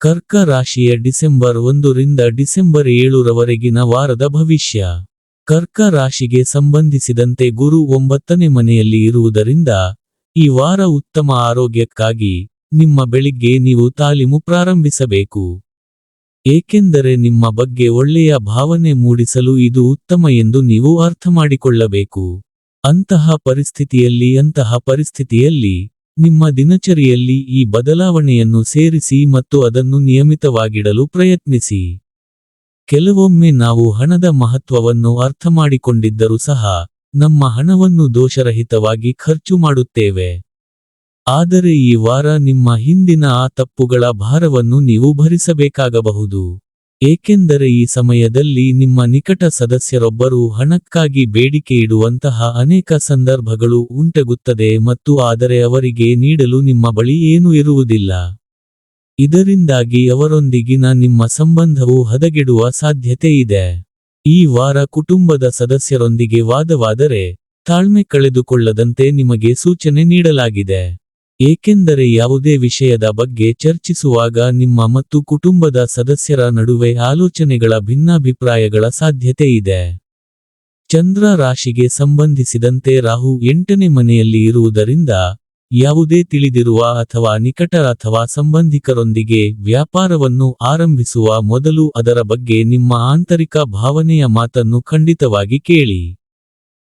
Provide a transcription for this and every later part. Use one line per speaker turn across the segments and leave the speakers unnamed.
ಕರ್ಕ ರಾಶಿಯ ಡಿಸೆಂಬರ್ 1 ರಿಂದ ಡಿಸೆಂಬರ್ 7 ರವರೆಗಿನ ವಾರದ ಭವಿಷ್ಯ. ಕರ್ಕ ರಾಶಿಗೆ ಸಂಬಂಧಿಸಿದಂತೆ ಗುರು 9ನೇ ಮನೆಯಲ್ಲಿ ಇರುವುದರಿಂದ ಈ ವಾರ ಉತ್ತಮ ಆರೋಗ್ಯಕ್ಕಾಗಿ ನಿಮ್ಮ ಬೆಳಿಗ್ಗೆ ನೀವು ತಾಲೀಮು ಪ್ರಾರಂಭಿಸಬೇಕು. ಏಕೆಂದರೆ ನಿಮ್ಮ ಬಗ್ಗೆ ಒಳ್ಳೆಯ ಭಾವನೆ ಮೂಡಿಸಲು ಇದು ಉತ್ತಮ ಎಂದು ನೀವು ಅರ್ಥಮಾಡಿಕೊಳ್ಳಬೇಕು. ಅಂತಹ ಪರಿಸ್ಥಿತಿಯಲ್ಲಿ ನಿಮ್ಮ ದಿನಚರಿಯಲ್ಲಿ ಈ ಬದಲಾವಣೆಯನ್ನು ಸೇರಿಸಿ ಮತ್ತು ಅದನ್ನು ನಿಯಮಿತವಾಗಿಡಲು ಪ್ರಯತ್ನಿಸಿ. ಕೆಲವೊಮ್ಮೆ ನಾವು ಹಣದ ಮಹತ್ವವನ್ನು ಅರ್ಥಮಾಡಿಕೊಂಡಿದ್ದರೂ ಸಹ ನಮ್ಮ ಹಣವನ್ನು ದೋಷರಹಿತವಾಗಿ ಖರ್ಚು ಮಾಡುತ್ತೇವೆ. ಆದರೆ ಈ ವಾರ ನಿಮ್ಮ ಹಿಂದಿನ ಆ ತಪ್ಪುಗಳ ಭಾರವನ್ನು ನೀವು ಭರಿಸಬೇಕಾಗಬಹುದು. ಏಕೆಂದರೆ ಈ ಸಮಯದಲ್ಲಿ ನಿಮ್ಮ ನಿಕಟ ಸದಸ್ಯರೊಬ್ಬರು ಹಣಕ್ಕಾಗಿ ಬೇಡಿಕೆ ಇಡುವಂತಹ ಅನೇಕ ಸಂದರ್ಭಗಳು ಉಂಟಾಗುತ್ತದೆ ಮತ್ತು ಆದರೆ ಅವರಿಗೆ ನೀಡಲು ನಿಮ್ಮ ಬಳಿ ಏನೂ ಇರುವುದಿಲ್ಲ. ಇದರಿಂದಾಗಿ ಅವರೊಂದಿಗಿನ ನಿಮ್ಮ ಸಂಬಂಧವು ಹದಗೆಡುವ ಸಾಧ್ಯತೆ ಇದೆ. ಈ ವಾರ ಕುಟುಂಬದ ಸದಸ್ಯರೊಂದಿಗೆ ವಾದವಾದರೆ ತಾಳ್ಮೆ ಕಳೆದುಕೊಳ್ಳದಂತೆ ನಿಮಗೆ ಸೂಚನೆ ನೀಡಲಾಗಿದೆ. ಏಕೆಂದರೆ ಯಾವುದೇ ವಿಷಯದ ಬಗ್ಗೆ ಚರ್ಚಿಸುವಾಗ ನಿಮ್ಮ ಮತ್ತು ಕುಟುಂಬದ ಸದಸ್ಯರ ನಡುವೆ ಆಲೋಚನೆಗಳ ಭಿನ್ನಾಭಿಪ್ರಾಯಗಳ ಸಾಧ್ಯತೆ ಇದೆ. ಚಂದ್ರ ರಾಶಿಗೆ ಸಂಬಂಧಿಸಿದಂತೆ ರಾಹು 8ನೇ ಮನೆಯಲ್ಲಿ ಇರುವುದರಿಂದ ಯಾವುದೇ ತಿಳಿದಿರುವ ಅಥವಾ ನಿಕಟ ಅಥವಾ ಸಂಬಂಧಿಕರೊಂದಿಗೆ ವ್ಯಾಪಾರವನ್ನು ಆರಂಭಿಸುವ ಮೊದಲು ಅದರ ಬಗ್ಗೆ ನಿಮ್ಮ ಆಂತರಿಕ ಭಾವನೆಯ ಮಾತನ್ನು ಖಂಡಿತವಾಗಿ ಕೇಳಿ.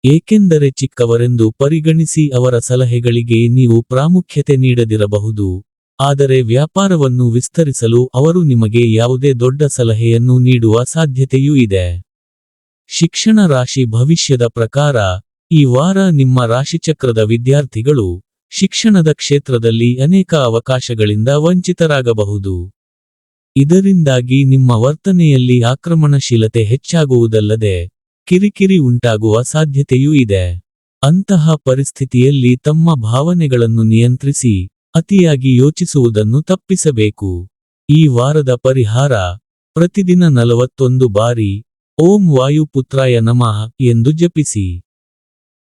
ಏಕೆಂದರೆ ಚಿಕ್ಕವರೆಂದು ಪರಿಗಣಿಸಿ ಅವರ ಸಲಹೆಗಳಿಗೆ ನೀವು ಪ್ರಾಮುಖ್ಯತೆ ನೀಡದಿರಬಹುದು, ಆದರೆ ವ್ಯಾಪಾರವನ್ನು ವಿಸ್ತರಿಸಲು ಅವರು ನಿಮಗೆ ಯಾವುದೇ ದೊಡ್ಡ ಸಲಹೆಯನ್ನು ನೀಡುವ ಸಾಧ್ಯತೆಯೂ ಇದೆ. ಶಿಕ್ಷಣ ರಾಶಿ ಭವಿಷ್ಯದ ಪ್ರಕಾರ ಈ ವಾರ ನಿಮ್ಮ ರಾಶಿಚಕ್ರದ ವಿದ್ಯಾರ್ಥಿಗಳು ಶಿಕ್ಷಣದ ಕ್ಷೇತ್ರದಲ್ಲಿ ಅನೇಕ ಅವಕಾಶಗಳಿಂದ ವಂಚಿತರಾಗಬಹುದು. ಇದರಿಂದಾಗಿ ನಿಮ್ಮ ವರ್ತನೆಯಲ್ಲಿ ಆಕ್ರಮಣಶೀಲತೆ ಹೆಚ್ಚಾಗುವುದಲ್ಲದೆ ಕಿರಿಕಿರಿ ಉಂಟಾಗುವ ಸಾಧ್ಯತೆಯೂ ಇದೆ. ಅಂತಹ ಪರಿಸ್ಥಿತಿಯಲ್ಲಿ ತಮ್ಮ ಭಾವನೆಗಳನ್ನು ನಿಯಂತ್ರಿಸಿ ಅತಿಯಾಗಿ ಯೋಚಿಸುವುದನ್ನು ತಪ್ಪಿಸಬೇಕು. ಈ ವಾರದ ಪರಿಹಾರ: ಪ್ರತಿದಿನ 41 ಬಾರಿ ಓಂ ವಾಯುಪುತ್ರಾಯ ನಮಃ ಎಂದು ಜಪಿಸಿ.